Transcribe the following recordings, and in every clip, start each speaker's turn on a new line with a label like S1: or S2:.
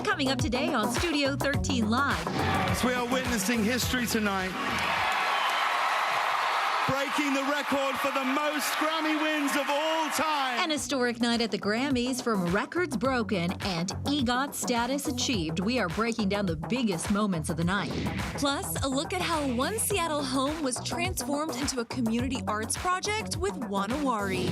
S1: Coming up today on Studio 13 Live.
S2: As we are witnessing history tonight, breaking the record for the most Grammy wins of all time.
S1: An historic night at the Grammys, from records broken and EGOT status achieved. We are breaking down the biggest moments of the night.
S3: Plus, a look at how one Seattle home was transformed into a community arts project with Wanawari.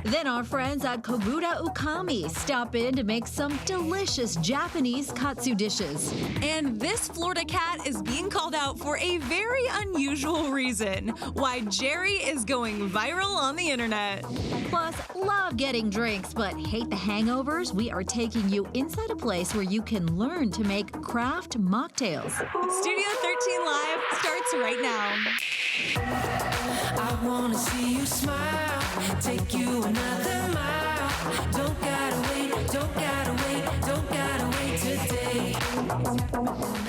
S1: Then our friends at Kobuda Ukami stop in to make some delicious Japanese katsu dishes.
S3: And this Florida cat is being called out for a very unusual reason. Why Jerry is going viral on the internet.
S1: Plus, love getting drinks but hate the hangovers? We are taking you inside a place where you can learn to make craft mocktails.
S3: Studio 13 Live starts right now.
S4: I wanna see you smile, take you another mile. Don't gotta wait, don't gotta wait, don't gotta wait today.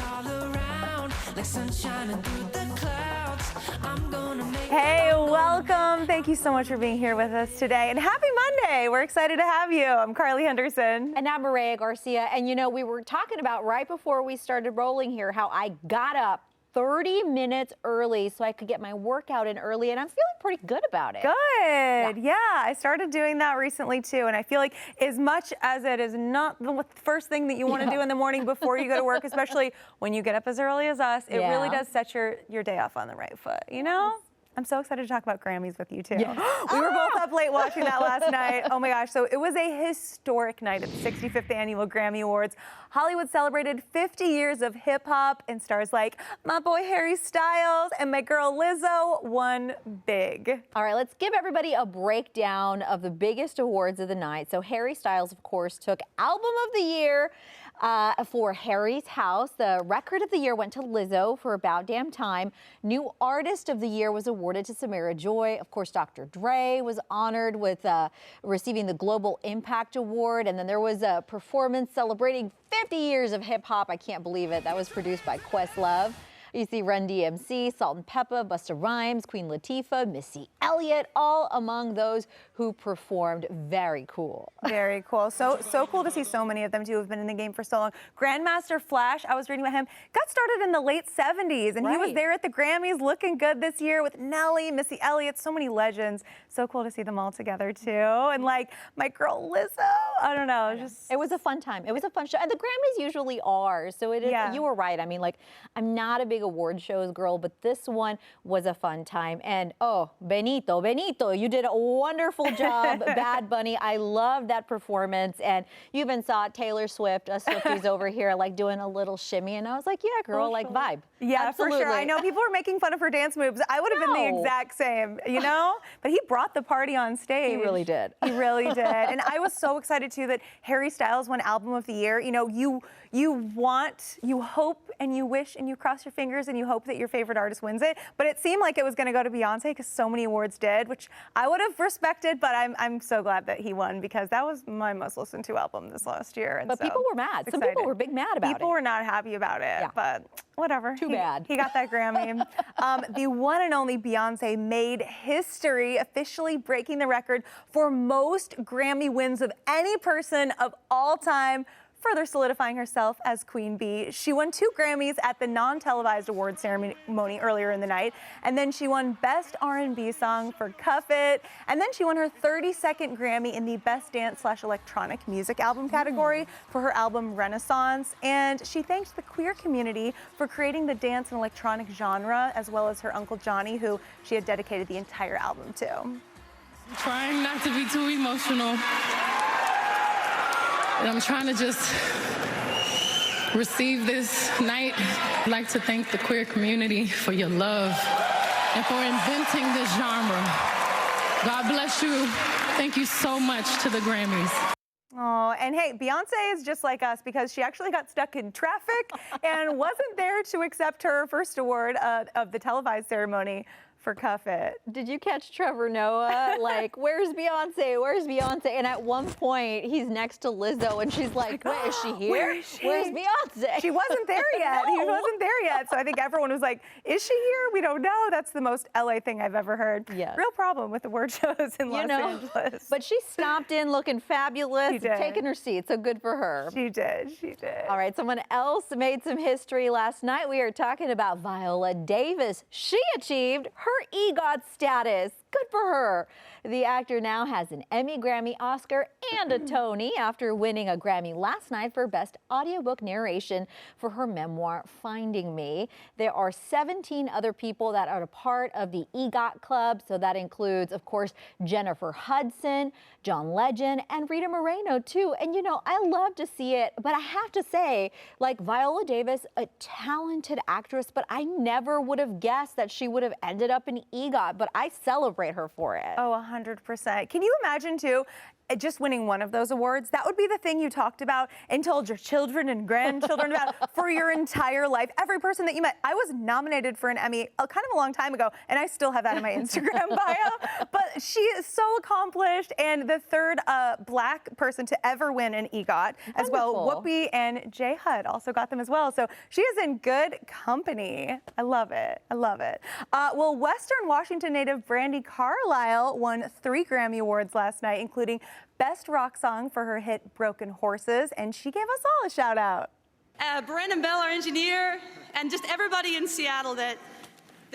S4: All around, like sunshine through the clouds. I'm gonna make.
S5: Hey, welcome. Thank you so much for being here with us today. And happy Monday. We're excited to have you. I'm Carly Henderson.
S6: And I'm Mireya Garcia. And you know, we were talking about right before we started rolling here how I got up 30 minutes early so I could get my workout in early, and I'm feeling pretty good about it.
S5: Good. Yeah, I started doing that recently too, and I feel like as much as it is not the first thing that you want to do in the morning before you go to work, especially when you get up as early as us, it really does set your day off on the right foot, you know? I'm so excited to talk about Grammys with you too. Yes. We were both up late watching that last night. Oh my gosh, so it was a historic night at the 65th Annual Grammy Awards. Hollywood celebrated 50 years of hip hop, and stars like my boy Harry Styles and my girl Lizzo won big.
S6: All right, let's give everybody a breakdown of the biggest awards of the night. So Harry Styles, of course, took Album of the Year for Harry's House. The Record of the Year went to Lizzo for About Damn Time. New Artist of the Year was awarded to Samira Joy. Of course, Dr. Dre was honored with receiving the Global Impact Award. And then there was a performance celebrating 50 years of hip hop. I can't believe it. That was produced by Questlove. You see Run DMC, Salt and Peppa, Busta Rhymes, Queen Latifah, Missy Elliott, all among those who performed. Very cool.
S5: Very cool. So cool to see so many of them too who have been in the game for so long. Grandmaster Flash, I was reading about him, got started in the late 70s, and he was there at the Grammys looking good this year with Nelly, Missy Elliott, so many legends. So cool to see them all together too. And like my girl Lizzo, I don't know,
S6: it was a fun time. It was a fun show, and the Grammys usually are. So it is. You were right. I mean, like, I'm not a big award shows girl, but this one was a fun time. And oh, Benito, you did a wonderful job. Bad Bunny, I loved that performance. And you even saw Taylor Swift, us Swifties over here, like doing a little shimmy, and I was like, yeah, girl, like vibe.
S5: Yeah,
S6: absolutely.
S5: For sure. I know people were making fun of her dance moves. I would have been the exact same, you know? But he brought the party on stage.
S6: He really did.
S5: He really did. And I was so excited too that Harry Styles won Album of the Year. You know, you hope and you wish and you cross your fingers and you hope that your favorite artist wins it. But it seemed like it was going to go to Beyonce because so many awards did, which I would have respected, but I'm so glad that he won because that was my most listened to album this last year. And
S6: but
S5: so,
S6: people were mad. Some people were big mad about it.
S5: People were not happy about it, but whatever.
S6: Too bad.
S5: He got that Grammy. The one and only Beyonce made history, officially breaking the record for most Grammy wins of any person of all time, further solidifying herself as Queen Bee. She won 2 Grammys at the non-televised award ceremony earlier in the night, and then she won Best R&B Song for Cuff It, and then she won her 32nd Grammy in the Best Dance/Electronic Music Album category for her album Renaissance, and she thanked the queer community for creating the dance and electronic genre, as well as her Uncle Johnny, who she had dedicated the entire album to.
S7: I'm trying not to be too emotional. And I'm trying to just receive this night. I'd like to thank the queer community for your love and for inventing this genre. God bless you. Thank you so much to the Grammys.
S5: Oh, and hey, Beyonce is just like us because she actually got stuck in traffic and wasn't there to accept her first award of the televised ceremony for Cuff It.
S6: Did you catch Trevor Noah? Like, where's Beyonce? Where's Beyonce? And at one point, he's next to Lizzo, and she's like, wait, is she here?
S5: Where is she?
S6: Where's Beyonce?
S5: She wasn't there yet. He wasn't there yet. So I think everyone was like, is she here? We don't know. That's the most LA thing I've ever heard.
S6: Yeah.
S5: Real problem with the award shows in Los Angeles.
S6: But she stopped in looking fabulous,
S5: She did.
S6: taking her seat. So good for her.
S5: She did. She did.
S6: All right, someone else made some history last night. We are talking about Viola Davis. She achieved her EGOT status. Good for her. The actor now has an Emmy, Grammy, Oscar, and a Tony after winning a Grammy last night for Best Audiobook Narration for her memoir, Finding Me. There are 17 other people that are a part of the EGOT Club. So that includes, of course, Jennifer Hudson, John Legend, and Rita Moreno, too. And, you know, I love to see it, but I have to say, like, Viola Davis, a talented actress, but I never would have guessed that she would have ended up in EGOT, but I celebrate her for it.
S5: Oh, 100%. Can you imagine, too, just winning one of those awards? That would be the thing you talked about and told your children and grandchildren about for your entire life. Every person that you met. I was nominated for an Emmy kind of a long time ago, and I still have that in my Instagram bio. But she is so accomplished, and the third Black person to ever win an EGOT as well. Whoopi and J Hud also got them as well. So she is in good company. I love it. I love it. Well, Western Washington native Brandi Carlile won 3 Grammy Awards last night, including Best Rock Song for her hit Broken Horses, and she gave us all a shout out.
S8: Brandon Bell, our engineer, and just everybody in Seattle that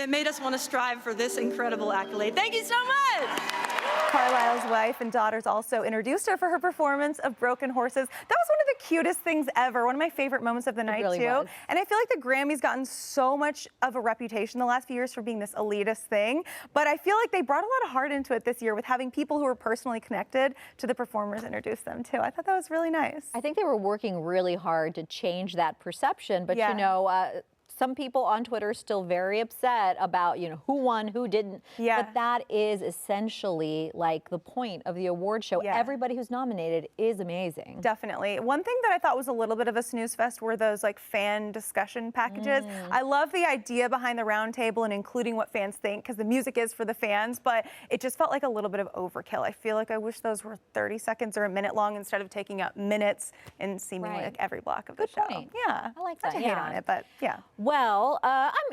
S8: made us want to strive for this incredible accolade. Thank you so much.
S5: Carlisle's wife and daughters also introduced her for her performance of Broken Horses. That was one of the cutest things ever. One of my favorite moments of the night,
S6: really
S5: too.
S6: was.
S5: And I feel like the Grammys gotten so much of a reputation the last few years for being this elitist thing. But I feel like they brought a lot of heart into it this year with having people who are personally connected to the performers introduce them, too. I thought that was really nice.
S6: I think they were working really hard to change that perception, but
S5: Yeah.
S6: you know, some people on Twitter are still very upset about, you know, who won, who didn't.
S5: Yeah.
S6: But that is essentially like the point of the award show.
S5: Yeah.
S6: Everybody who's nominated is amazing.
S5: Definitely. One thing that I thought was a little bit of a snooze fest were those like fan discussion packages. I love the idea behind the round table and including what fans think, because the music is for the fans, but it just felt like a little bit of overkill. I feel like I wish those were 30 seconds or a minute long instead of taking up minutes in seemingly
S6: Right.
S5: like every block of
S6: Good
S5: the show.
S6: point.
S5: Yeah.
S6: I like
S5: Not
S6: that,
S5: to hate
S6: yeah.
S5: on it, but yeah.
S6: Well,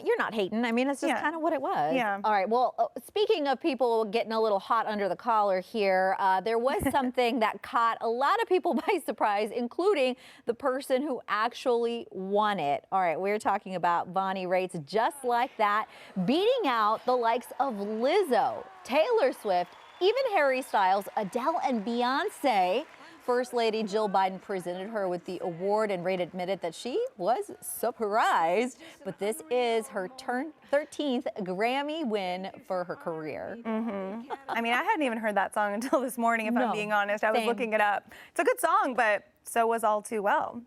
S6: you're not hating. I mean, it's just
S5: Yeah.
S6: kind of what it was.
S5: Yeah.
S6: All right. Well, speaking of people getting a little hot under the collar here, there was something that caught a lot of people by surprise, including the person who actually won it. All right. We're talking about Bonnie Raitt's Just Like That, beating out the likes of Lizzo, Taylor Swift, even Harry Styles, Adele, and Beyonce. First Lady Jill Biden presented her with the award, and Raitt admitted that she was surprised. But this is her 13th Grammy win for her career.
S5: I mean, I hadn't even heard that song until this morning, if
S6: No,
S5: I'm being honest. I was
S6: same.
S5: looking it up. It's a good song, but so was All Too Well.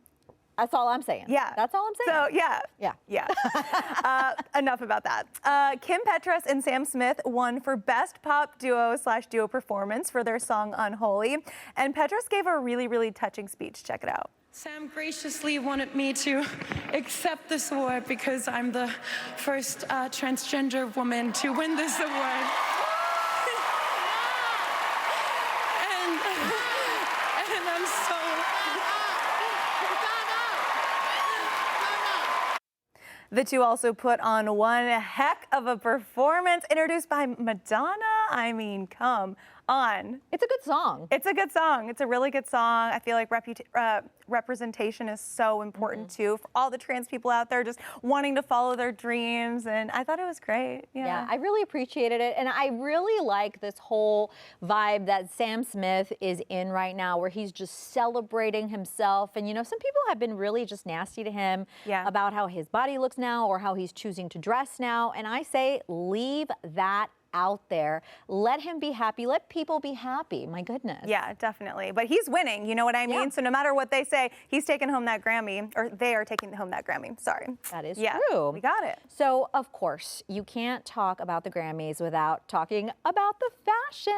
S6: That's all I'm saying.
S5: Yeah.
S6: That's all I'm saying.
S5: So, yeah.
S6: Yeah.
S5: Yeah. Enough about that. Kim Petras and Sam Smith won for Best Pop Duo/Duo Performance for their song Unholy. And Petras gave a really, really touching speech. Check it out.
S9: Sam graciously wanted me to accept this award because I'm the first transgender woman to win this award. and I'm so...
S5: The two also put on one heck of a performance introduced by Madonna. I mean, come on.
S6: It's a good song.
S5: It's a good song. It's a really good song. I feel like representation is so important too for all the trans people out there just wanting to follow their dreams. And I thought it was great.
S6: Yeah, I really appreciated it. And I really like this whole vibe that Sam Smith is in right now, where he's just celebrating himself. And, you know, some people have been really just nasty to him about how his body looks now or how he's choosing to dress now. And I say, leave that out there. Let him be happy. Let people be happy. My goodness.
S5: Yeah, definitely. But he's winning, you know what I mean?
S6: Yeah.
S5: So no matter what they say, he's taking home that Grammy, or they are taking home that Grammy. Sorry.
S6: That is
S5: Yeah,
S6: true.
S5: we got it.
S6: So, of course, you can't talk about the Grammys without talking about the fashion.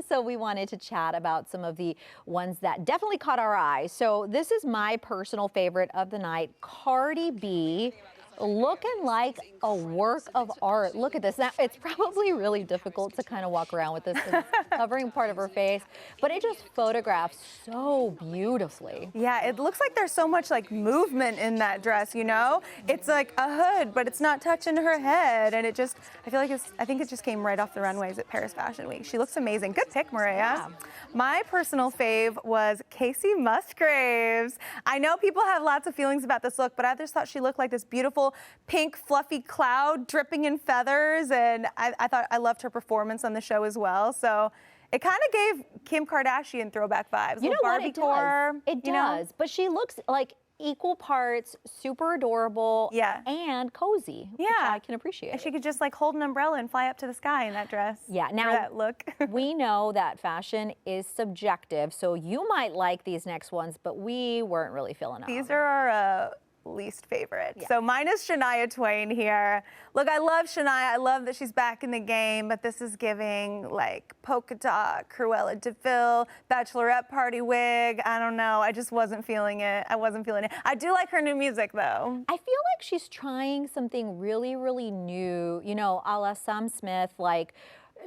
S6: So we wanted to chat about some of the ones that definitely caught our eye. So this is my personal favorite of the night, Cardi B. looking like a work of art. Look at this. Now, it's probably really difficult to kind of walk around with this because it's covering part of her face, but it just photographs so beautifully.
S5: Yeah, it looks like there's so much like movement in that dress, you know? It's like a hood, but it's not touching her head. And it just, I think it just came right off the runways at Paris Fashion Week. She looks amazing. Good pick, Mireya.
S6: Yeah.
S5: My personal fave was Casey Musgraves. I know people have lots of feelings about this look, but I just thought she looked like this beautiful pink fluffy cloud dripping in feathers, and I loved her performance on the show as well. So it kind of gave Kim Kardashian throwback vibes.
S6: You know what?
S5: Barbie
S6: It
S5: tour,
S6: does. It
S5: you know?
S6: does. But she looks like equal parts super adorable and cozy, which I can appreciate.
S5: And she could just like hold an umbrella and fly up to the sky in that dress.
S6: Yeah, now
S5: that look.
S6: we know that fashion is subjective, so you might like these next ones, but we weren't really feeling them.
S5: These are our least favorite. So mine is Shania Twain here. Look, I love Shania. I love that she's back in the game, but this is giving like polka dot, Cruella de Vil, bachelorette party wig. I don't know. I just wasn't feeling it. I wasn't feeling it. I do like her new music though.
S6: I feel like she's trying something really, really new, you know, a la Sam Smith, like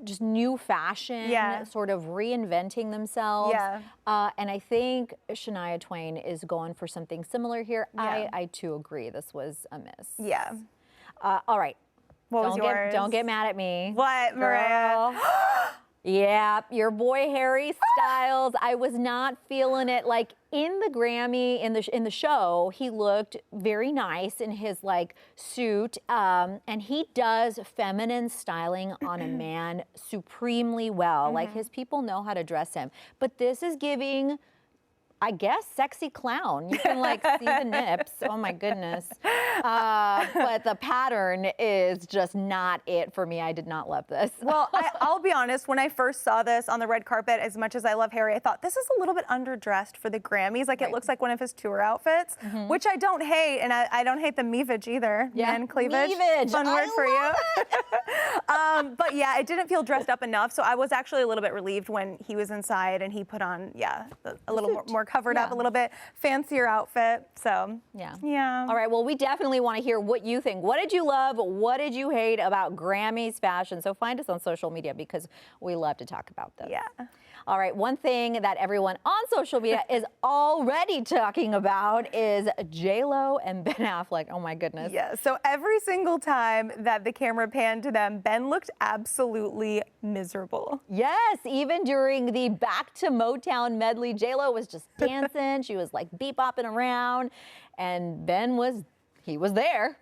S6: just new fashion, sort of reinventing themselves. And I think Shania Twain is going for something similar here. I too agree. This was a miss. All right.
S5: What was yours?
S6: Don't get mad at me.
S5: What, Mireya?
S6: Yeah, your boy Harry Styles. I was not feeling it. Like in the Grammy, in the show, he looked very nice in his like suit, and he does feminine styling on a man supremely well. Like his people know how to dress him. But this is giving, I guess, sexy clown. You can like see the nips. Oh my goodness. But the pattern is just not it for me. I did not love this.
S5: Well, I'll be honest, when I first saw this on the red carpet, as much as I love Harry, I thought this is a little bit underdressed for the Grammys. Like it looks like one of his tour outfits, which I don't hate. And I don't hate the meavage either. Man cleavage.
S6: Meavage.
S5: Fun word for you. But yeah, it didn't feel dressed up enough. So I was actually a little bit relieved when he was inside and he put on, a little more covered up, a little bit fancier outfit. So yeah.
S6: All right, well, we definitely want to hear what you think. What did you love? What did you hate about Grammys fashion? So find us on social media because we love to talk about this. All right, one thing that everyone on social media is already talking about is J-Lo and Ben Affleck. Oh my goodness.
S5: Yeah, so every single time that the camera panned to them, Ben looked absolutely miserable.
S6: Yes, even during the Back to Motown medley, J-Lo was just dancing. She was like bebopping around, and Ben was there.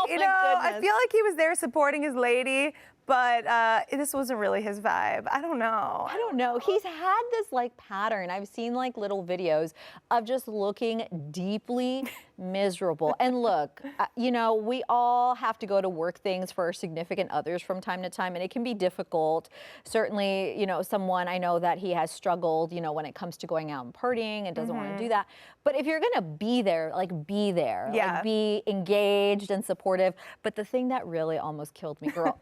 S5: You know, I feel like he was there supporting his lady, but this wasn't really his vibe. I don't know.
S6: I don't know. He's had this like pattern. I've seen like little videos of just looking deeply miserable. And look, you know, we all have to go to work things for our significant others from time to time, and it can be difficult. Certainly, you know, someone I know that he has struggled, you know, when it comes to going out and partying and doesn't want to do that. But if you're gonna be there, like be there. Like be engaged and supportive. But the thing that really almost killed me, girl,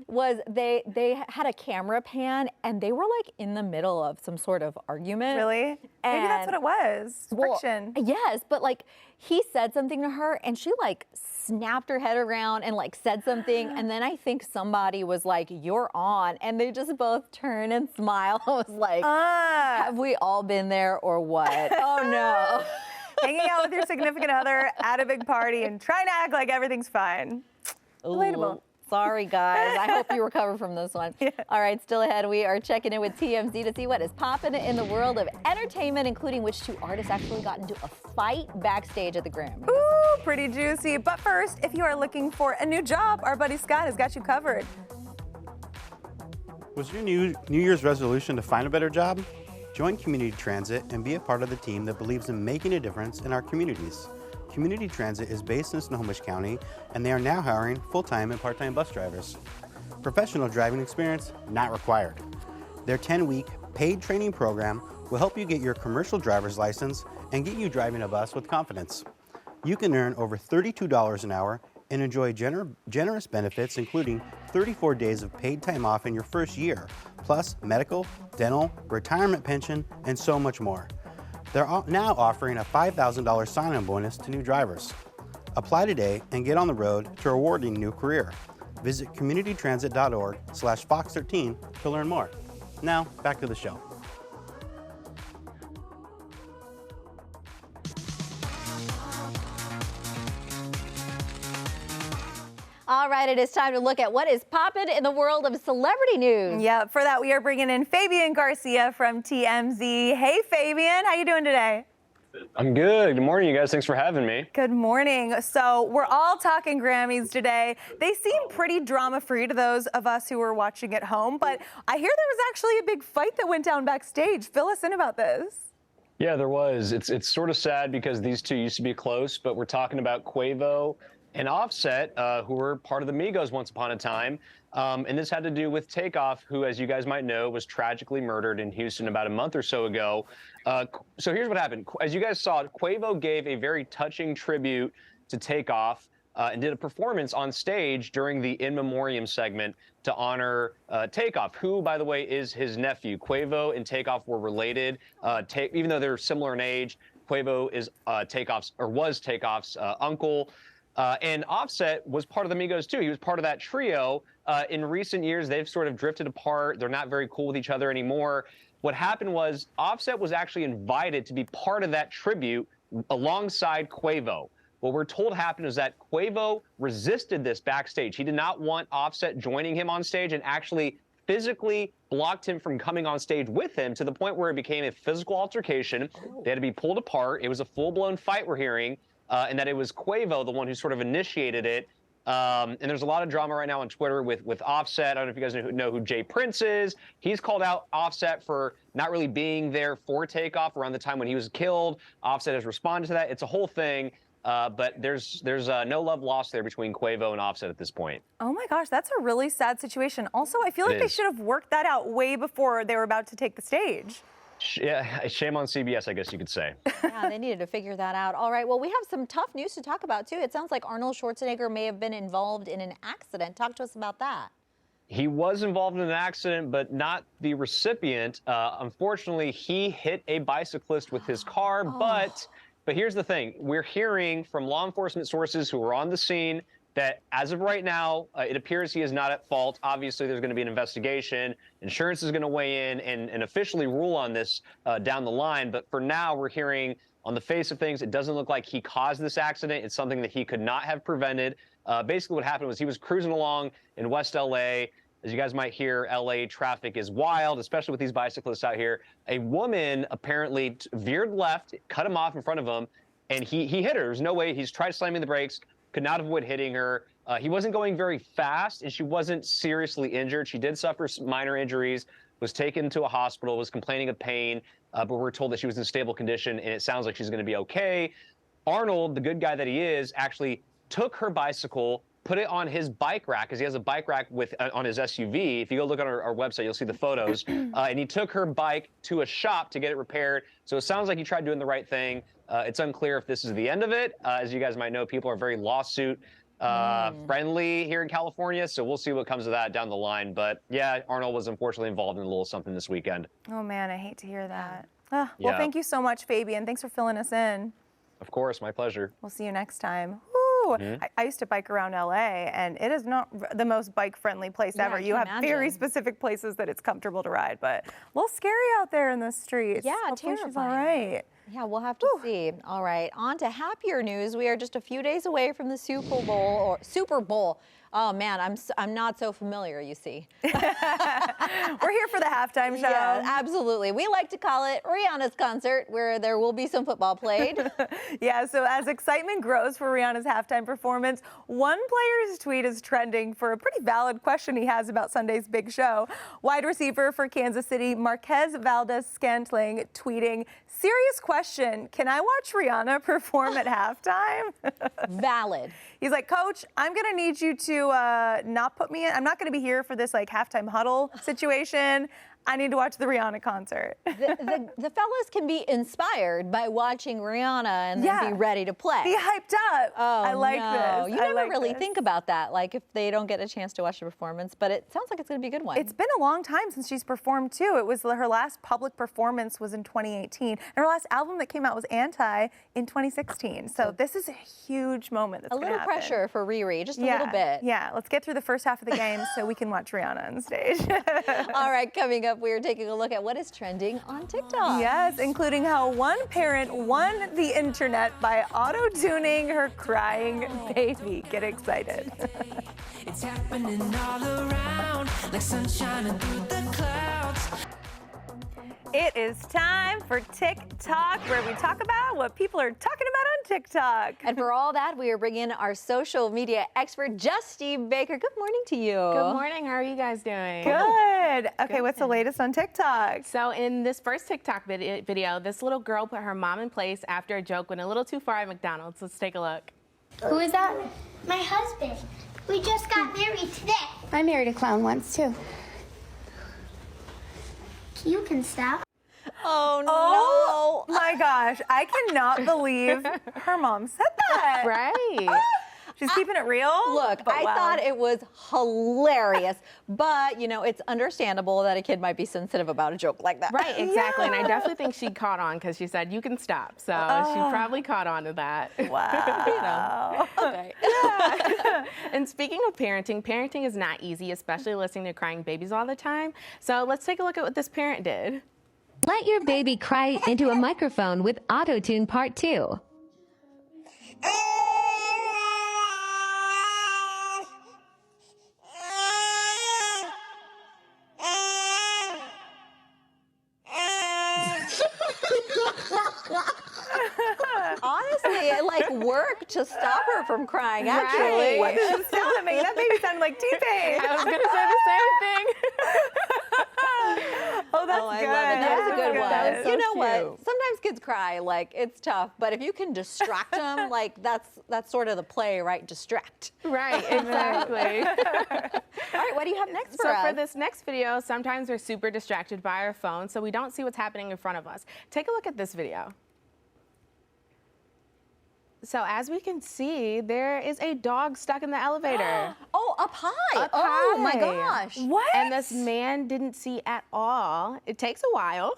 S6: was they had a camera pan and they were like in the middle of some sort of argument.
S5: Really?
S6: And
S5: maybe that's what it was. Friction.
S6: Yes, but like he said something to her and she like snapped her head around and like said something, and then I think somebody was like, "You're on," and they just both turn and smile. I was like, have we all been there or what? Oh no.
S5: Hanging out with your significant other at a big party and trying to act like everything's fine. Relatable.
S6: Sorry, guys. I hope you recover from this one. All right, still ahead, we are checking in with TMZ to see what is popping in the world of entertainment, including which two artists actually got into a fight backstage at the Grammys.
S5: Ooh, pretty juicy. But first, if you are looking for a new job, our buddy Scott has got you covered.
S2: Was your New Year's resolution to find a better job? Join Community Transit and be a part of the team that believes in making a difference in our communities. Community Transit is based in Snohomish County, and they are now hiring full-time and part-time bus drivers. Professional driving experience not required. Their 10-week paid training program will help you get your commercial driver's license and get you driving a bus with confidence. You can earn over $32 an hour and enjoy generous benefits, including 34 days of paid time off in your first year, plus medical, dental, retirement pension, and so much more. They're now offering a $5,000 sign-on bonus to new drivers. Apply today and get on the road to a rewarding new career. Visit communitytransit.org/Fox13 to learn more. Now, back to the show.
S6: All right, it is time to look at what is popping in the world of celebrity news.
S5: Yeah, for that we are bringing in Fabian Garcia from TMZ. Hey, Fabian, how you doing today?
S10: I'm good. Good morning, you guys. Thanks for having me.
S5: Good morning. So we're all talking Grammys today. They seem pretty drama-free to those of us who were watching at home, but I hear there was actually a big fight that went down backstage. Fill us in about this.
S10: Yeah, there was. It's sort of sad because these two used to be close, but we're talking about Quavo and Offset, who were part of the Migos once upon a time. And this had to do with Takeoff, who, as you guys might know, was tragically murdered in Houston about a month or so ago. So here's what happened. As you guys saw, Quavo gave a very touching tribute to Takeoff and did a performance on stage during the In Memoriam segment to honor Takeoff, who, by the way, is his nephew. Quavo and Takeoff were related, even though they're similar in age. Quavo is was Takeoff's uncle. And Offset was part of the Migos too. He was part of that trio. In recent years, they've sort of drifted apart. They're not very cool with each other anymore. What happened was Offset was actually invited to be part of that tribute alongside Quavo. What we're told happened is that Quavo resisted this backstage. He did not want Offset joining him on stage and actually physically blocked him from coming on stage with him to the point where it became a physical altercation. They had to be pulled apart. It was a full-blown fight, we're hearing. And that it was Quavo, the one who sort of initiated it. And there's a lot of drama right now on Twitter with Offset. I don't know if you guys know who Jay Prince is. He's called out Offset for not really being there for Takeoff around the time when he was killed. Offset has responded to that. It's a whole thing. But there's no love lost there between Quavo and Offset at this point.
S5: Oh my gosh, that's a really sad situation. Also, I feel like they should have worked that out way before they were about to take the stage.
S10: Yeah, shame on CBS, I guess you could say.
S6: Yeah, they needed to figure that out. All right, well, we have some tough news to talk about, too. It sounds like Arnold Schwarzenegger may have been involved in an accident. Talk to us about that.
S10: He was involved in an accident, but not the recipient. Unfortunately, he hit a bicyclist with his car, but here's the thing. We're hearing from law enforcement sources who were on the scene that as of right now, it appears he is not at fault. Obviously, there's going to be an investigation. Insurance is going to weigh in and officially rule on this down the line. But for now, we're hearing on the face of things, it doesn't look like he caused this accident. It's something that he could not have prevented. Basically, what happened was he was cruising along in West LA. As you guys might hear, LA traffic is wild, especially with these bicyclists out here. A woman apparently veered left, cut him off in front of him, and he hit her. There's no way. He's tried slamming the brakes, could not avoid hitting her. He wasn't going very fast, and she wasn't seriously injured. She did suffer some minor injuries, was taken to a hospital, was complaining of pain, but we're told that she was in stable condition, and it sounds like she's going to be okay. Arnold, the good guy that he is, actually took her bicycle, put it on his bike rack, because he has a bike rack on his SUV. If you go look on our website, you'll see the photos. And he took her bike to a shop to get it repaired. So it sounds like he tried doing the right thing. It's unclear if this is the end of it. As you guys might know, people are very lawsuit friendly here in California, so we'll see what comes of that down the line. But yeah, Arnold was unfortunately involved in a little something this weekend.
S5: Oh man, I hate to hear that. Well, thank you so much, Fabian. Thanks for filling us in.
S10: Of course, my pleasure.
S5: We'll see you next time. I used to bike around LA, and it is not the most bike-friendly place ever. You have very specific places that it's comfortable to ride, but a little scary out there in the streets.
S6: Yeah,
S5: hopefully
S6: terrifying.
S5: she's all right.
S6: Yeah, we'll have to see. All right, on to happier news. We are just a few days away from the Super Bowl. Oh man, I'm not so familiar, you see.
S5: We're here for the halftime show.
S6: Yeah, absolutely. We like to call it Rihanna's concert, where there will be some football played.
S5: Yeah, so as excitement grows for Rihanna's halftime performance, one player's tweet is trending for a pretty valid question he has about Sunday's big show. Wide receiver for Kansas City, Marquez Valdez-Scantling, tweeting, "Serious question, can I watch Rihanna perform at halftime?"
S6: Valid.
S5: He's like, "Coach, I'm going to need you to not put me in. I'm not going to be here for this like halftime huddle situation. I need to watch the Rihanna concert.
S6: The fellas can be inspired by watching Rihanna and then be ready to play.
S5: Be hyped up.
S6: Oh,
S5: I like this.
S6: You never really think about that, like if they don't get a chance to watch the performance, but it sounds like it's going to be a good one.
S5: It's been a long time since she's performed too. It was her last public performance was in 2018, and her last album that came out was Anti in 2016. So this is a huge moment that's
S6: a
S5: going to
S6: little
S5: happen.
S6: pressure for Riri, just a little bit.
S5: Yeah, let's get through the first half of the game so we can watch Rihanna on stage.
S6: All right, coming up, we are taking a look at what is trending on TikTok.
S5: Yes, including how one parent won the internet by auto-tuning her crying baby. Get excited.
S4: It's happening all around, like sunshine through the clouds.
S5: It is time for TikTok, where we talk about what people are talking about on TikTok.
S6: And for all that, we are bringing in our social media expert, Justine Baker. Good morning to you.
S11: Good morning. How are you guys doing?
S5: Good. Okay, what's the latest on TikTok?
S11: So in this first TikTok video, this little girl put her mom in place after a joke went a little too far at McDonald's. Let's take a look.
S12: Who is that? My husband. We just got married today. I married a clown once, too. You can stop.
S6: Oh,
S5: no. Oh, my gosh. I cannot believe her mom said that.
S11: Right.
S5: She's keeping it real.
S6: Look, I thought it was hilarious, but you know, it's understandable that a kid might be sensitive about a joke like that.
S11: Right, exactly. And I definitely think she caught on because she said, you can stop. So she probably caught on to that.
S5: Wow.
S6: Okay.
S11: Yeah. And speaking of parenting is not easy, especially listening to crying babies all the time. So let's take a look at what this parent did.
S13: Let your baby cry into a microphone with Auto-Tune Part 2.
S6: Honestly, it like worked to stop her from crying, actually.
S5: Right. She's telling me that baby sounded like T-Pain.
S11: I was going to say the same thing.
S5: Oh, that's
S6: I
S5: good.
S6: love it. That was a good one.
S11: That was so
S6: you know
S11: cute.
S6: what? Sometimes kids cry, like it's tough, but if you can distract them, like that's sort of the play, right? Distract.
S11: Right, exactly.
S6: All right, what do you have next for us?
S11: So for this next video, sometimes we're super distracted by our phone, so we don't see what's happening in front of us. Take a look at this video. So as we can see, there is a dog stuck in the elevator.
S6: Oh, up high.
S11: Up
S6: Oh my
S11: high.
S6: gosh.
S5: What?
S11: And this man didn't see at all. It takes a while.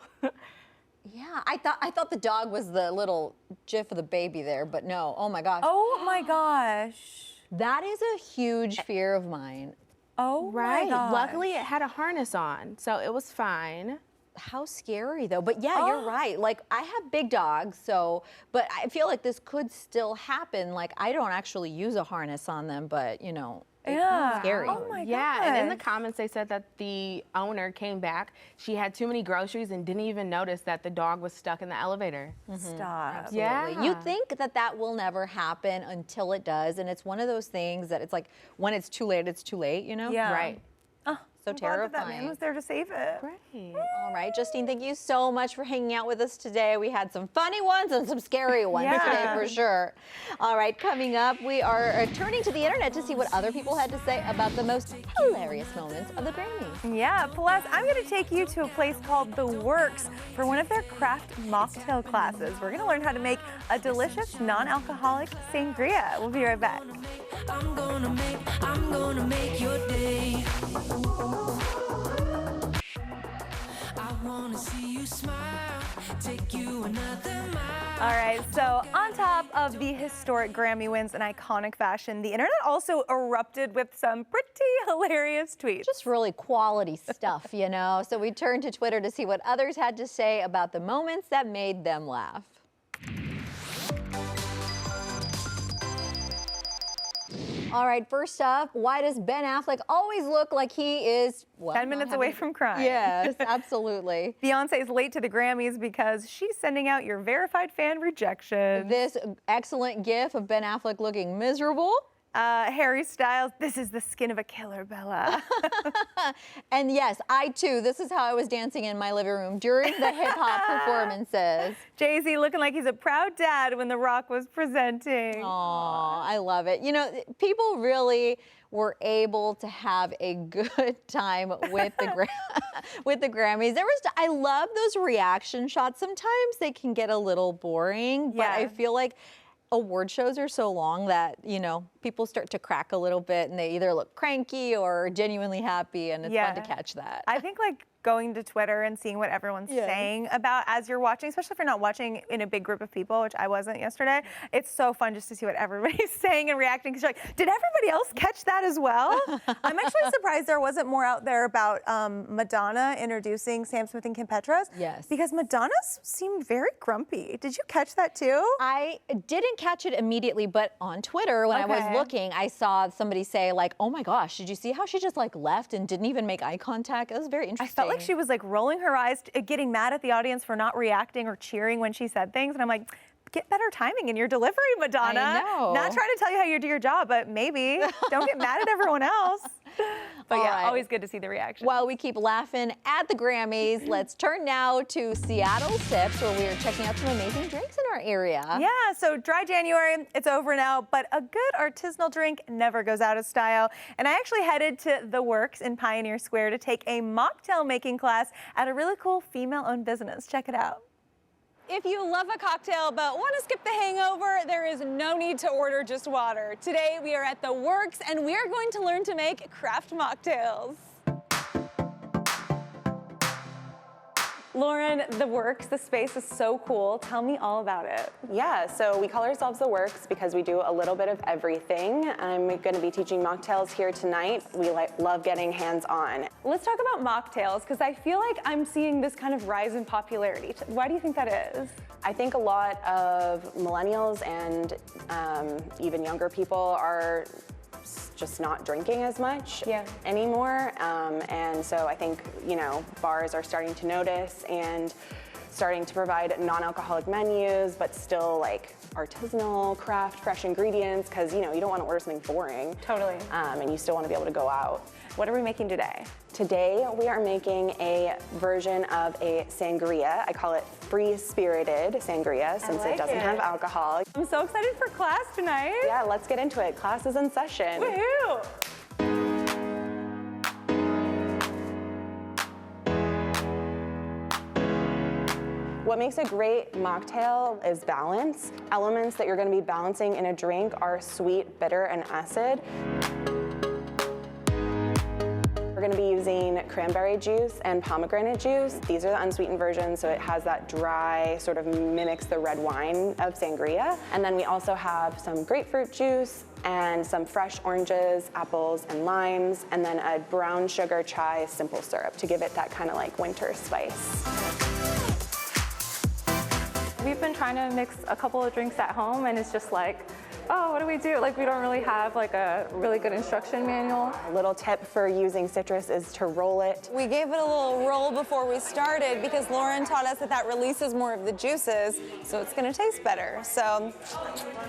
S6: Yeah, I thought the dog was the little gif of the baby there, but no. Oh my gosh.
S5: Oh my gosh.
S6: That is a huge fear of mine.
S5: Oh
S11: Right.
S5: my gosh.
S11: Luckily, it had a harness on, so it was fine.
S6: How scary though. But yeah, you're right. Like I have big dogs, so but I feel like this could still happen. Like I don't actually use a harness on them, but you know, it's scary.
S5: Oh my
S11: Yeah, and in the
S5: gosh.
S11: comments they said that the owner came back. She had too many groceries and didn't even notice that the dog was stuck in the elevator.
S5: Stop.
S11: Yeah.
S6: You think that will never happen until it does, and it's one of those things that it's like when it's too late, you know?
S5: Yeah.
S11: Right.
S6: So
S5: I'm glad that
S6: terrifying.
S5: man was there to save it.
S11: Right.
S6: All right, Justine, thank you so much for hanging out with us today. We had some funny ones and some scary ones today for sure. All right, coming up, we are turning to the internet to see what other people had to say about the most hilarious moments of the Grammys.
S5: Yeah, plus I'm going to take you to a place called The Works for one of their craft mocktail classes. We're going to learn how to make a delicious non-alcoholic sangria. We'll be right back.
S4: I'm gonna make your day. I wanna see you smile, take you another mile.
S5: All right, so on top of the historic Grammy wins in iconic fashion, the internet also erupted with some pretty hilarious tweets.
S6: Just really quality stuff, you know? So we turned to Twitter to see what others had to say about the moments that made them laugh. All right, first up, why does Ben Affleck always look like he is, well,
S5: 10 minutes away from crying.
S6: Yes, absolutely.
S5: Beyonce is late to the Grammys because she's sending out your verified fan rejection.
S6: This excellent gif of Ben Affleck looking miserable.
S5: Harry Styles, this is the skin of a killer, Bella.
S6: And yes, I too, this is how I was dancing in my living room during the hip hop performances.
S5: Jay-Z looking like he's a proud dad when The Rock was presenting.
S6: Aw, I love it. You know, people really were able to have a good time with the with the Grammys. I love those reaction shots. Sometimes they can get a little boring, but I feel like award shows are so long that, you know, people start to crack a little bit and they either look cranky or genuinely happy, and it's fun to catch that.
S5: I think like going to Twitter and seeing what everyone's saying about as you're watching, especially if you're not watching in a big group of people, which I wasn't yesterday, it's so fun just to see what everybody's saying and reacting, because you're like, did everybody else catch that as well? I'm actually surprised there wasn't more out there about Madonna introducing Sam Smith and Kim Petras.
S6: Yes.
S5: Because Madonna seemed very grumpy. Did you catch that too?
S6: I didn't catch it immediately, but on Twitter when I was looking, I saw somebody say like, oh my gosh, did you see how she just like left and didn't even make eye contact? It was very interesting.
S5: I felt like she was like rolling her eyes, getting mad at the audience for not reacting or cheering when she said things. And I'm like, get better timing in your delivery, Madonna.
S6: I know.
S5: Not trying to tell you how you do your job, but maybe don't get mad at everyone else. But always good to see the reaction.
S6: While we keep laughing at the Grammys, let's turn now to Seattle Sips, where we are checking out some amazing drinks in our area.
S5: Yeah, so dry January, it's over now, but a good artisanal drink never goes out of style. And I actually headed to The Works in Pioneer Square to take a mocktail making class at a really cool female-owned business. Check it out.
S14: If you love a cocktail but want to skip the hangover, there is no need to order just water. Today we are at The Works and we are going to learn to make craft mocktails. Lauren, The Works, the space is so cool. Tell me all about it.
S15: Yeah, so we call ourselves The Works because we do a little bit of everything. I'm going to be teaching mocktails here tonight. We love getting hands-on.
S14: Let's talk about mocktails, because I feel like I'm seeing this kind of rise in popularity. Why do you think that is?
S15: I think a lot of millennials and even younger people are just not drinking as much anymore. And so I think, you know, bars are starting to notice and starting to provide non-alcoholic menus, but still like artisanal, craft, fresh ingredients, because, you know, you don't want to order something boring.
S14: Totally.
S15: And you still want to be able to go out.
S14: What are we making today?
S15: Today, we are making a version of a sangria. I call it free-spirited sangria since it doesn't have alcohol.
S14: I'm so excited for class tonight.
S15: Yeah, let's get into it. Class is in session.
S14: Woohoo!
S15: What makes a great mocktail is balance. Elements that you're going to be balancing in a drink are sweet, bitter, and acid. We're going to be using cranberry juice and pomegranate juice. These are the unsweetened versions, so it has that dry, sort of mimics the red wine of sangria. And then we also have some grapefruit juice and some fresh oranges, apples, and limes, and then a brown sugar chai simple syrup to give it that kind of like winter spice.
S14: We've been trying to mix a couple of drinks at home, and it's just like, oh, what do we do? Like, we don't really have like a really good instruction manual.
S15: A little tip for using citrus is to roll it.
S14: We gave it a little roll before we started because Lauren taught us that that releases more of the juices, so it's gonna taste better. So,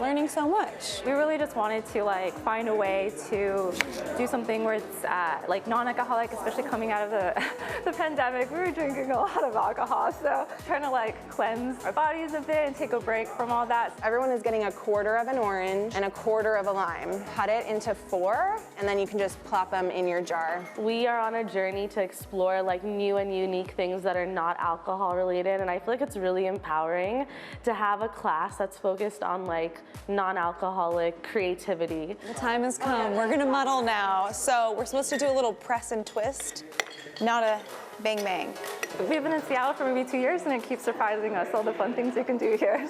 S14: learning so much. We really just wanted to like find a way to do something where it's like non-alcoholic, especially coming out of the pandemic. We were drinking a lot of alcohol, so trying to like cleanse our bodies a bit and take a break from all that.
S15: Everyone is getting a quarter of an orange and a quarter of a lime. Cut it into 4, and then you can just plop them in your jar.
S11: We are on a journey to explore like new and unique things that are not alcohol related, and I feel like it's really empowering to have a class that's focused on like non-alcoholic creativity.
S14: The time has come. We're gonna muddle now. So we're supposed to do a little press and twist, not a bang bang. We've been in Seattle for maybe 2 years, and it keeps surprising us all the fun things you can do here.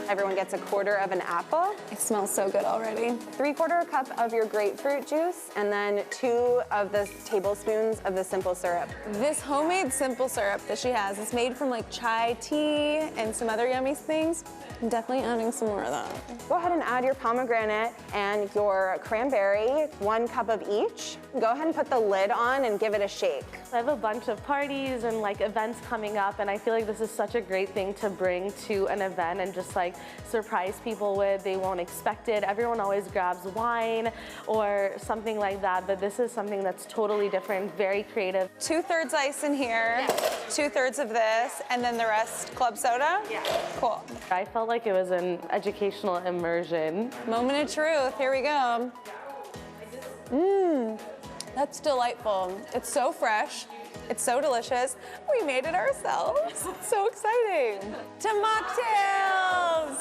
S15: Everyone gets a quarter of an apple.
S14: It smells so good already.
S15: 3/4 cup of your grapefruit juice, and then 2 of the tablespoons of the simple syrup.
S14: This homemade simple syrup that she has is made from like chai tea and some other yummy things. I'm definitely adding some more of that.
S15: Go ahead and add your pomegranate and your cranberry, 1 cup of each. Go ahead and put the lid on and give it a shake.
S11: I have a bunch of parties and like events coming up, and I feel like this is such a great thing to bring to an event and just like surprise people with. They won't expect it. Everyone always grabs wine or something like that, but this is something that's totally different, very creative.
S14: 2/3 ice in here, 2/3 of this, and then the rest club soda?
S11: Yeah.
S14: Cool.
S11: I felt like it was an educational immersion.
S14: Moment of truth, here we go. Mmm, that's delightful. It's so fresh. It's so delicious. We made it ourselves. It's so exciting. To mocktails.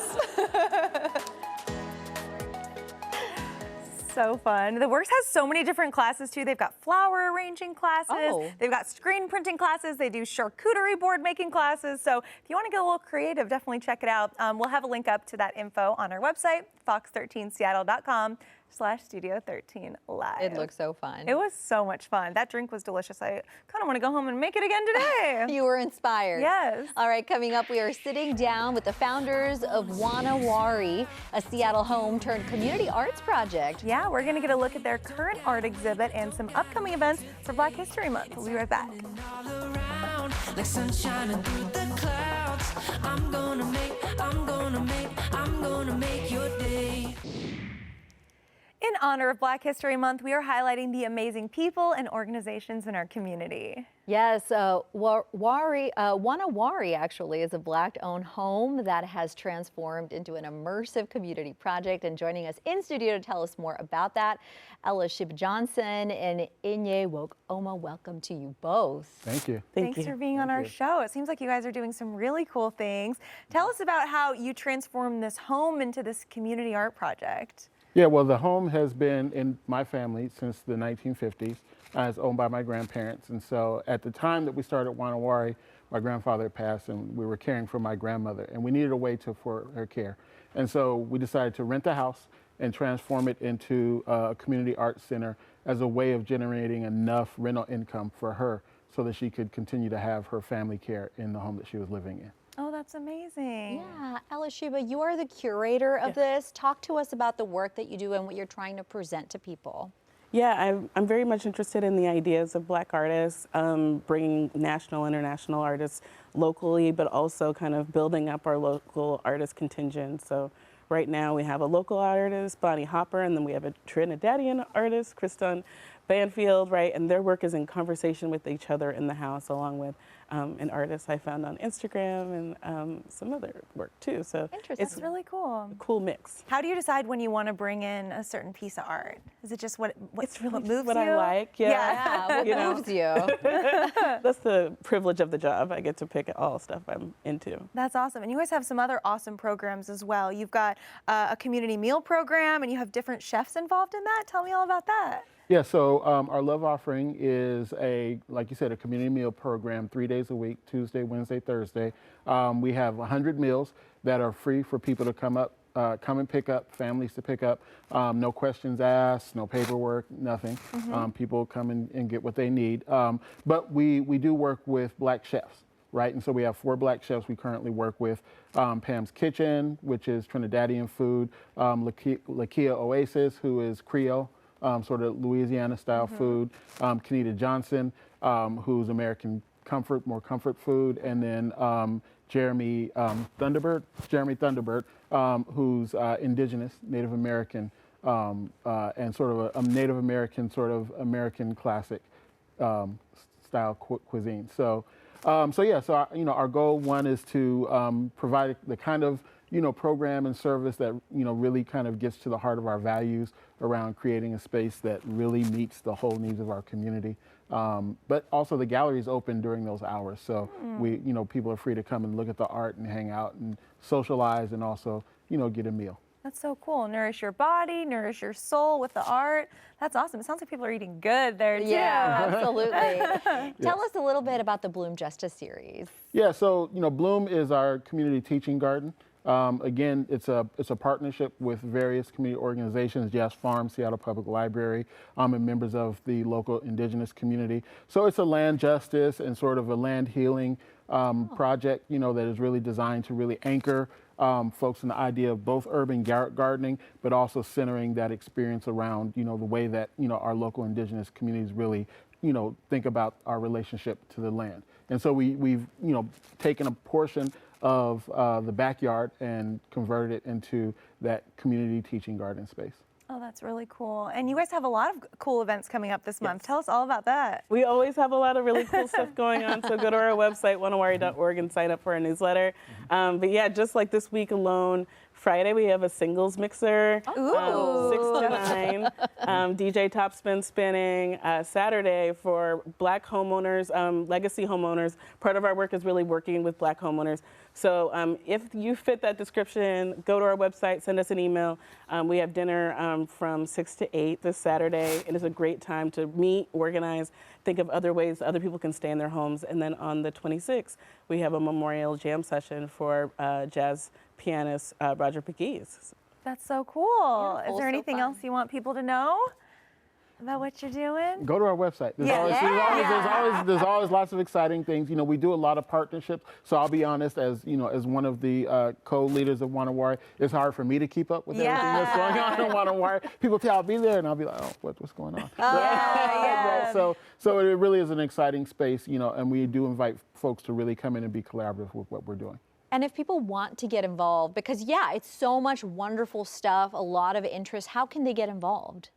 S5: So fun. The Works has so many different classes too. They've got flower arranging classes.
S6: Oh.
S5: They've got screen printing classes. They do charcuterie board making classes. So if you want to get a little creative, definitely check it out. We'll have a link up to that info on our website, fox13seattle.com/studio13live.
S6: It looks so fun.
S5: It was so much fun. That drink was delicious. I kind of want to go home and make it again today.
S6: You were inspired.
S5: Yes.
S6: All right, coming up, we are sitting down with the founders of Wanawari, a Seattle home turned community arts project.
S5: Yeah, we're going to get a look at their current art exhibit and some upcoming events for Black History Month. We'll be right back.
S4: Like sunshine through the clouds. I'm gonna make your day.
S5: In honor of Black History Month, we are highlighting the amazing people and organizations in our community.
S6: Yes, Wanawari actually is a Black-owned home that has transformed into an immersive community project. And joining us in studio to tell us more about that, Ella Shib-Johnson and Inye Wokoma. Welcome to you both.
S16: Thank you.
S5: Thanks for being on our show. It seems like you guys are doing some really cool things. Tell us about how you transformed this home into this community art project.
S16: Yeah, well, the home has been in my family since the 1950s. It's owned by my grandparents. And so at the time that we started Wanawari, my grandfather had passed and we were caring for my grandmother and we needed a way for her care. And so we decided to rent the house and transform it into a community arts center as a way of generating enough rental income for her so that she could continue to have her family care in the home that she was living in.
S5: Oh, that's amazing.
S6: Yeah, Ella Shiba, you are the curator of this. Talk to us about the work that you do and what you're trying to present to people.
S17: Yeah, I'm very much interested in the ideas of Black artists, bringing national, international artists locally, but also kind of building up our local artist contingent. So right now we have a local artist, Bonnie Hopper, and then we have a Trinidadian artist, Kristen Banfield, right? And their work is in conversation with each other in the house, along with an artist I found on Instagram and some other work too. So
S5: it's really cool.
S17: A cool mix.
S5: How do you decide when you want to bring in a certain piece of art? Is it just what
S17: it's really
S5: what moves
S17: what
S5: you?
S17: I like?
S6: Yeah, what moves you?
S17: That's the privilege of the job. I get to pick all stuff I'm into.
S5: That's awesome. And you guys have some other awesome programs as well. You've got a community meal program and you have different chefs involved in that. Tell me all about that.
S16: Yeah, so our Love Offering is like you said, a community meal program 3 days a week, Tuesday, Wednesday, Thursday. We have 100 meals that are free for people to come and pick up, families to pick up. No questions asked, no paperwork, nothing. People come and get what they need. But we do work with Black chefs, right? And so we have 4 Black chefs we currently work with. Pam's Kitchen, which is Trinidadian food. Lakia Oasis, who is Creole. Sort of Louisiana-style food. Kenita Johnson, who's American more comfort food, and then Jeremy Thunderbird, who's indigenous Native American, and sort of a Native American American classic style cuisine. So, our goal one is to provide the kind of program and service that really kind of gets to the heart of our values around creating a space that really meets the whole needs of our community. But also the gallery is open during those hours, so people are free to come and look at the art and hang out and socialize and also get a meal.
S5: That's so cool. Nourish your body, nourish your soul with the art. That's awesome. It sounds like people are eating good there too.
S6: Yeah, absolutely. Tell us a little bit about the Bloom Justice series.
S16: Yeah, so Bloom is our community teaching garden. Again, it's a partnership with various community organizations, Jazz Farm, Seattle Public Library, and members of the local indigenous community. So it's a land justice and sort of a land healing project, that is really designed to really anchor folks in the idea of both urban gardening, but also centering that experience around, the way that, our local indigenous communities really, think about our relationship to the land. And so we've taken a portion of the backyard and converted it into that community teaching garden space.
S5: Oh, that's really cool. And you guys have a lot of cool events coming up this month. Tell us all about that.
S17: We always have a lot of really cool stuff going on. So go to our website, wanawari.org, and sign up for our newsletter. But yeah, just like this week alone, Friday we have a singles mixer, 6 to 9, DJ Topspin spinning. Saturday for Black homeowners, legacy homeowners. Part of our work is really working with Black homeowners. So if you fit that description, go to our website, send us an email. We have dinner from 6 to 8 this Saturday. It is a great time to meet, organize, think of other ways other people can stay in their homes. And then on the 26th, we have a memorial jam session for jazz pianist Roger Pegues.
S5: That's so cool.
S6: Beautiful,
S5: Is there anything else you want people to know about what you're doing?
S16: Go to our website. There's always lots of exciting things. You know, we do a lot of partnerships. So I'll be honest, as you know, as one of the co-leaders of Wanawari, it's hard for me to keep up with everything that's going on in Wanawari. People tell I'll be there, and I'll be like, oh, what's going on? Right? So it really is an exciting space, you know, and we do invite folks to really come in and be collaborative with what we're doing.
S6: And if people want to get involved, because it's so much wonderful stuff, a lot of interest, how can they get involved?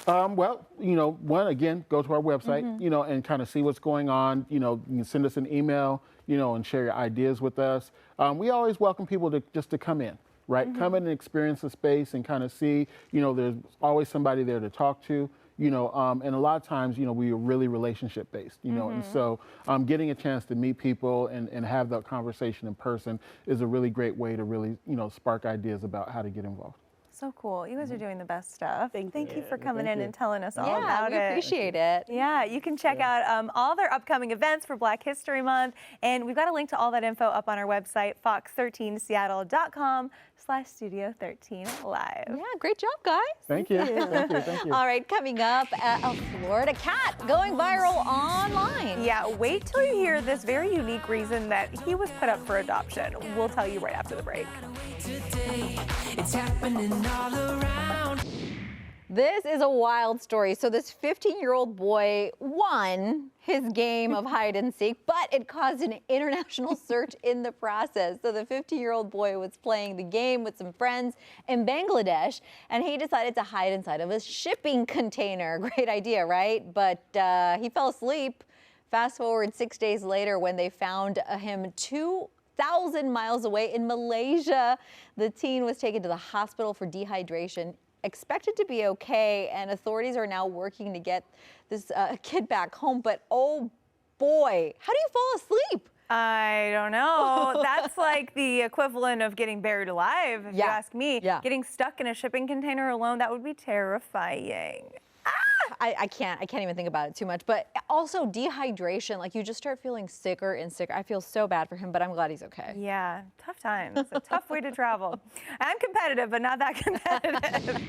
S16: Well, you know, again, go to our website, you know, and kind of see what's going on. You know, you can send us an email, you know, and share your ideas with us. We always welcome people to come in, right? Come in and experience the space and kind of see, you know, there's always somebody there to talk to. You know, and a lot of times, you know, we are really relationship based, you know, and so getting a chance to meet people and have that conversation in person is a really great way to really, you know, spark ideas about how to get involved.
S5: So cool. You guys are doing the best stuff. Thank you for coming
S16: Thank
S5: in
S16: you.
S5: and telling us all about it.
S6: Yeah, we appreciate it.
S5: Yeah, you can check out all their upcoming events for Black History Month. And we've got a link to all that info up on our website, fox13seattle.com/studio13live.
S6: Yeah, great job, guys.
S16: Thank you. Thank you.
S6: All right, coming up, a Florida cat going viral online.
S5: Yeah, wait till you hear this very unique reason that he was put up for adoption. We'll tell you right after the break.
S4: It's happening all around.
S6: This is a wild story. So this 15-year-old boy won his game of hide and seek, but it caused an international search in the process. So the 15-year-old boy was playing the game with some friends in Bangladesh, and he decided to hide inside of a shipping container. Great idea, right? But he fell asleep. Fast forward 6 days later when they found him 2,000 miles away in Malaysia. The teen was taken to the hospital for dehydration, expected to be okay, and authorities are now working to get this kid back home. But oh boy, how do you fall asleep?
S5: I don't know. That's like the equivalent of getting buried alive, if you ask me.
S6: Yeah.
S5: Getting stuck in a shipping container alone, that would be terrifying.
S6: I can't even think about it too much. But also dehydration, like you just start feeling sicker and sicker. I feel so bad for him, but I'm glad he's okay.
S5: Yeah, tough times. It's a tough way to travel. I'm competitive, but not that competitive.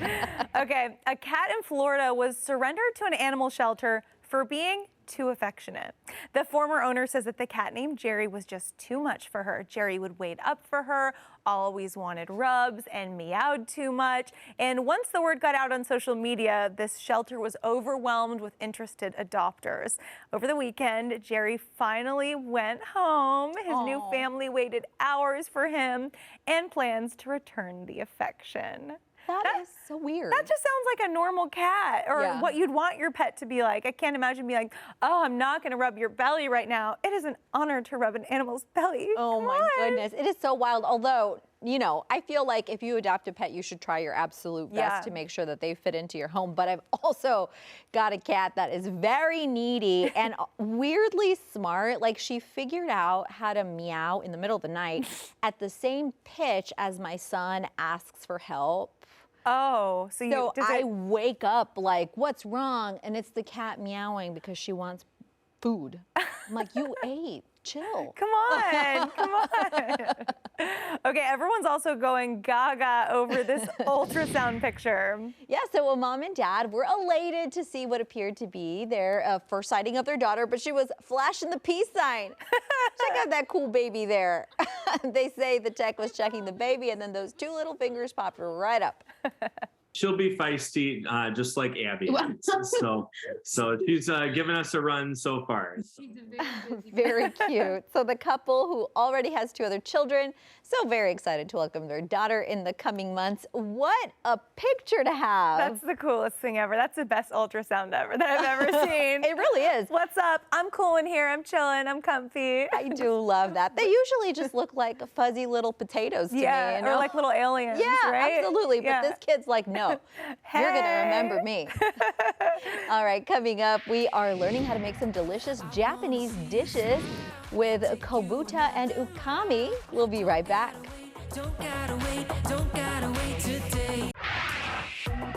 S5: Okay, a cat in Florida was surrendered to an animal shelter for being too affectionate. The former owner says that the cat named Jerry was just too much for her. Jerry would wait up for her, always wanted rubs, and meowed too much. And once the word got out on social media, this shelter was overwhelmed with interested adopters. Over the weekend, Jerry finally went home. His new family waited hours for him and plans to return the affection.
S6: That is so weird.
S5: That just sounds like a normal cat, or what you'd want your pet to be like. I can't imagine being like, oh, I'm not going to rub your belly right now. It is an honor to rub an animal's belly.
S6: Oh my goodness. It is so wild. Although, you know, I feel like if you adopt a pet, you should try your absolute best to make sure that they fit into your home. But I've also got a cat that is very needy and weirdly smart. Like, she figured out how to meow in the middle of the night at the same pitch as my son asks for help.
S5: Oh, so
S6: I wake up like, what's wrong? And it's the cat meowing because she wants food. I'm like, you ate. Chill.
S5: Come on, come on. Okay, everyone's also going gaga over this ultrasound picture.
S6: Yeah, so a mom and dad were elated to see what appeared to be their first sighting of their daughter, but she was flashing the peace sign. Check out that cool baby there. They say the tech was checking the baby, and then those two little fingers popped right up.
S18: she'll be feisty, just like Abby. So she's given us a run so far.
S6: Very cute. So the couple who already has 2 other children, so very excited to welcome their daughter in the coming months. What a picture to have.
S5: That's the coolest thing ever. That's the best ultrasound ever that I've ever seen.
S6: It really is.
S5: What's up? I'm cool in here. I'm chilling. I'm comfy.
S6: I do love that. They usually just look like fuzzy little potatoes to me. You know?
S5: Or like little aliens,
S6: Yeah,
S5: right?
S6: absolutely. But this kid's like, no, you're going to remember me. All right, coming up, we are learning how to make some delicious Japanese dishes with kobuta and ukami. We'll be right back.
S4: Don't gotta wait today.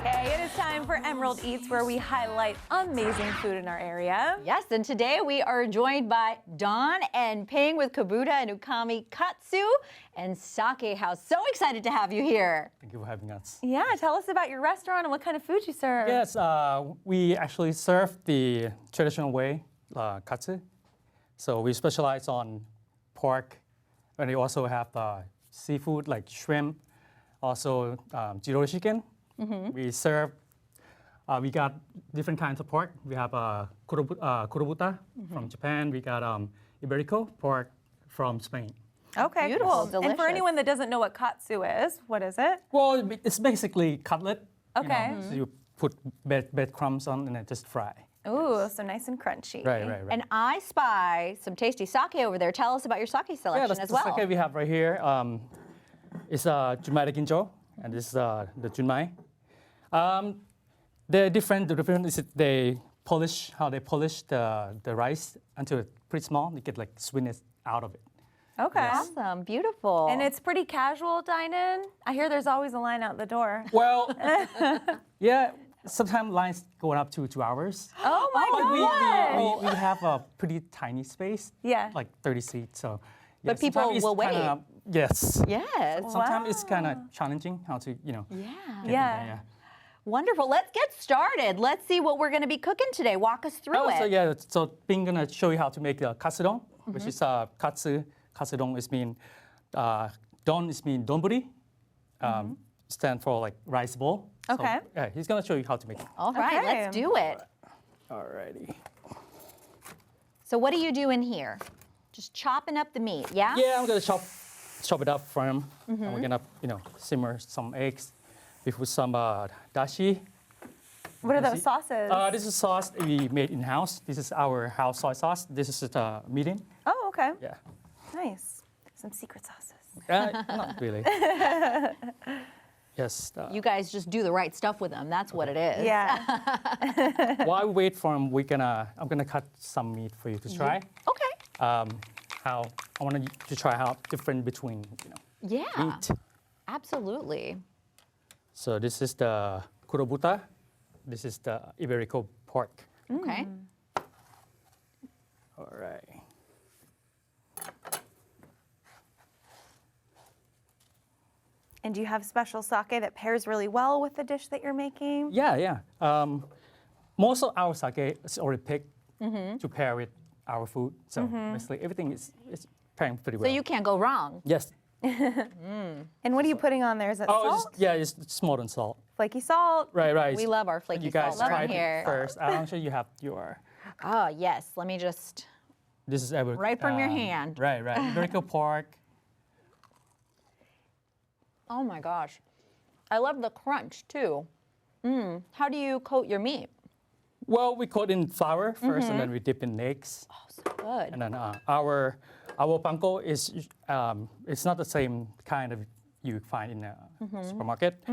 S5: Hey, it is time for Emerald Eats, where we highlight amazing food in our area.
S6: Yes, and today we are joined by Dawn and Ping with Kobuta and Ukami Katsu and Sake House. So excited to have you here.
S19: Thank you for having us.
S5: Yeah, tell us about your restaurant and what kind of food you serve.
S19: Yes, we actually serve the traditional way, katsu. So we specialize on pork, and we also have seafood like shrimp, also jiro chicken. We serve, we got different kinds of pork. We have kurobuta from Japan. We got Iberico pork from Spain.
S5: Okay,
S6: Beautiful,
S5: cool. And for anyone that doesn't know what katsu is, what is it?
S19: Well, it's basically cutlet.
S5: Okay.
S19: So you put breadcrumbs on and then just fry.
S5: Ooh, so nice and crunchy.
S19: Right.
S6: And I spy some tasty sake over there. Tell us about your sake selection as well.
S19: The sake we have right here is Junmai Ginjo, and this is the Junmai. The difference is that they polish the rice until it's pretty small. You get like sweetness out of it.
S5: Okay.
S19: Yes.
S6: Awesome, beautiful.
S5: And it's pretty casual dine-in. I hear there's always a line out the door.
S19: Well, yeah, sometimes lines going up to 2 hours.
S5: Oh my
S19: But we have a pretty tiny space.
S5: Yeah.
S19: Like 30 seats. So.
S6: But people will wait.
S19: Yes.
S6: Yes.
S19: Sometimes it's kind of challenging how to,
S6: Yeah. Wonderful. Let's get started. Let's see what we're going to be cooking today. Walk us through it.
S19: So Bing gonna show you how to make a katsudon, which is katsu. Katsudon is mean, don is mean donburi, stand for like rice bowl.
S5: Okay.
S19: So, yeah, he's gonna show you how to make it.
S6: All right, let's do it.
S19: Alrighty.
S6: So what do you do in here? Just chopping up the meat, yeah?
S19: Yeah, I'm gonna chop it up for him. And we're gonna, simmer some eggs with some dashi.
S5: What are those sauces?
S19: This is sauce we made in-house. This is our house soy sauce. This is medium.
S5: Oh, okay.
S19: Yeah.
S5: Nice. Some secret sauces.
S19: Not really. Yes.
S6: You guys just do the right stuff with them. That's what it is.
S5: Yeah.
S19: While we wait for him, I'm gonna cut some meat for you to try.
S6: Okay.
S19: How I want you to try how different between meat.
S6: Absolutely.
S19: So this is the kurobuta. This is the Iberico pork.
S6: Okay.
S19: All right.
S5: And do you have special sake that pairs really well with the dish that you're making?
S19: Yeah. Most of our sake is already picked to pair with our food. So basically everything is pairing pretty well.
S6: So you can't go wrong.
S19: Yes.
S5: And what are you putting on there? Is it salt?
S19: It's more than salt.
S5: Flaky salt?
S19: Right.
S6: We love our flaky
S19: you guys
S6: salt
S19: try
S6: around here.
S19: it first. I'm sure you have your.
S6: Oh, yes. Let me just.
S19: This is
S6: right from your hand.
S19: Right. Iberico pork.
S6: Oh my gosh. I love the crunch too. How do you coat your meat?
S19: Well, we coat in flour first, and then we dip in eggs.
S6: Oh, so good.
S19: And then our panko is it's not the same kind of you find in a supermarket.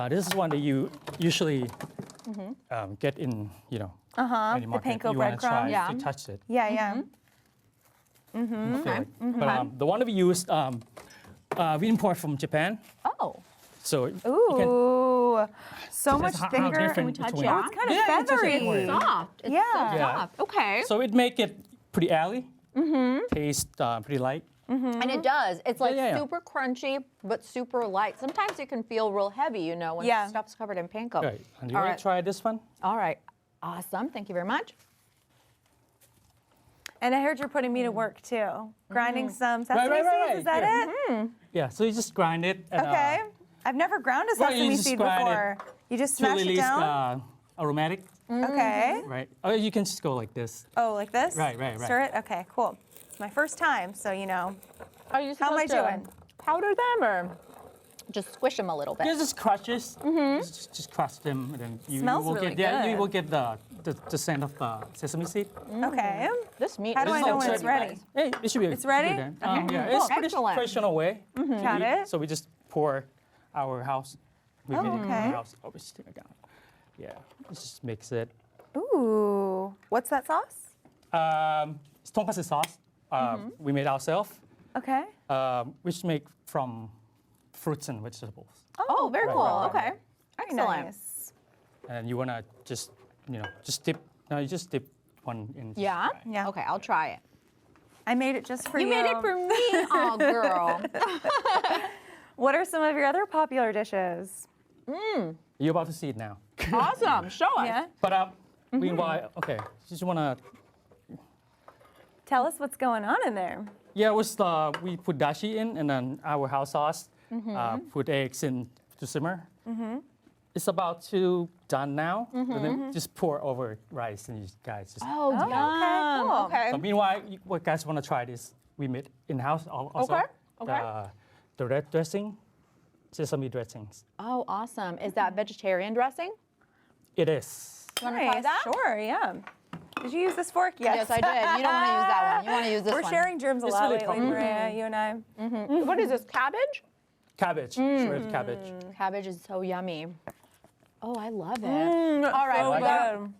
S19: This is one that you usually get in any market.
S5: The panko
S19: you want to try
S5: breadcrumbs.
S19: to touch it.
S5: Yeah.
S19: Okay. But the one that we use, we import from Japan.
S6: Oh.
S19: So
S5: Ooh, so much
S19: how
S5: thicker.
S19: different
S6: Can we touch
S19: between-
S6: it?
S5: Oh, it's kind of feathery.
S6: It's soft. It's so soft. Okay.
S19: So it make it pretty airy. Taste pretty light.
S6: And it does. It's like
S19: Yeah.
S6: super crunchy, but super light. Sometimes it can feel real heavy, when stuff's covered in panko.
S19: Right. And you want to try this one?
S6: All right. Awesome. Thank you very much.
S5: And I heard you're putting me to work too. Grinding some sesame seeds, is that it?
S19: Yeah, so you just grind it. And,
S5: Okay. I've never ground a
S19: Well,
S5: sesame
S19: you just
S5: seed
S19: grind it
S5: before. You just
S19: to
S5: smash it
S19: release
S5: down?
S19: aromatic.
S5: Okay.
S19: Right. Or you can just go like this.
S5: Oh, like this?
S19: Right, right, right.
S5: Stir it? Okay, cool. It's my first time, so you know.
S6: Are you
S5: How am I
S6: supposed to
S5: doing?
S6: powder them or just squish them a little bit?
S19: Yeah, just crushes. Just crush them, and then you
S5: Smells
S19: will
S5: really
S19: get
S5: good.
S19: you will get the scent of the sesame seed.
S5: Okay.
S6: This meat
S5: How do
S6: is
S5: I
S6: so
S5: know when
S6: good,
S5: it's
S6: you
S5: ready?
S6: guys.
S19: Hey, it should be.
S5: It's ready?
S19: Good then.
S5: Okay,
S19: Yeah,
S5: cool.
S19: it's pretty
S6: Excellent.
S19: traditional way.
S5: Got it.
S19: So we just pour our house. We made it in
S5: okay.
S19: our house. Oh, just take it down. Yeah, just mix it.
S5: Ooh. What's that sauce?
S19: It's tonkatsu sauce. We made ourselves.
S5: Okay.
S19: Which make from fruits and vegetables.
S6: Oh, very cool. Okay.
S5: Very
S6: Excellent.
S5: nice.
S19: And you wanna just just dip. No, you just dip one in.
S6: Yeah?
S5: Yeah.
S6: Okay, I'll try it.
S5: I made it just for you.
S6: You made it for me? Oh, girl.
S5: What are some of your other popular dishes?
S19: You're about to see it now.
S6: Awesome. Show us.
S5: Yeah.
S19: But meanwhile, okay, just wanna.
S5: Tell us what's going on in there.
S19: Yeah, we put dashi in, and then our house sauce. Put eggs in to simmer. It's about to done now. And then just pour over rice, and you guys just.
S6: Oh, yum.
S5: okay, cool.
S6: Okay.
S19: But meanwhile, you guys want to try this? We made in house also.
S6: Okay.
S19: The red dressing, sesame dressings.
S6: Oh, awesome. Is that vegetarian dressing?
S19: It is.
S6: You want to try
S5: Nice.
S6: that?
S5: Sure, yeah. Did you use this fork? Yes.
S6: Yes, I did. You don't want to use that one. You want to use this
S5: We're
S6: one.
S5: sharing germs a
S19: It's
S5: lot
S19: really
S5: lately,
S19: popular.
S5: Mireya, you and I.
S6: What is this, cabbage?
S19: Cabbage, shredded cabbage.
S6: Cabbage is so yummy. Oh, I love it.
S5: All
S6: All right,
S5: so
S6: we got
S5: good.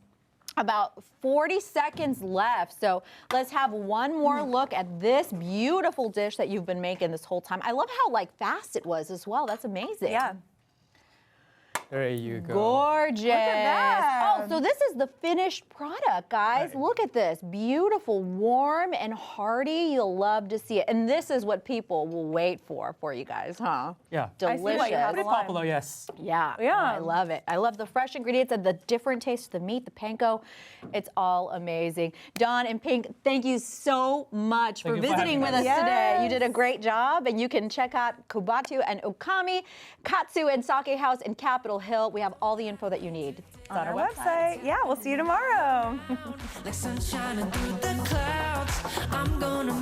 S6: about 40 seconds left. So let's have one more look at this beautiful dish that you've been making this whole time. I love how fast it was as well. That's amazing.
S5: Yeah.
S19: There you go.
S6: Gorgeous.
S5: Look at that.
S6: Oh, so this is the finished product, guys.
S19: Right.
S6: Look at this. Beautiful, warm, and hearty. You'll love to see it. And this is what people will wait for you guys, huh?
S19: Yeah.
S5: I see what you
S6: Delicious.
S5: have
S19: Pretty
S5: a line.
S19: popular, yes.
S6: Yeah,
S5: Yeah.
S6: I love it. I love the fresh ingredients and the different taste of the meat, the panko. It's all amazing. Dawn and Pink, thank you so much for
S19: Thank you for
S6: visiting with
S19: having
S6: us
S19: us.
S6: today. You
S5: Yes.
S6: did a great job, and you can check out Kubatu and Okami, Katsu and Sake House in Capitol Hill. We have all the info that you need. It's
S5: On our website. Yeah, we'll see you tomorrow.
S4: Like sunshine through the clouds. I'm gonna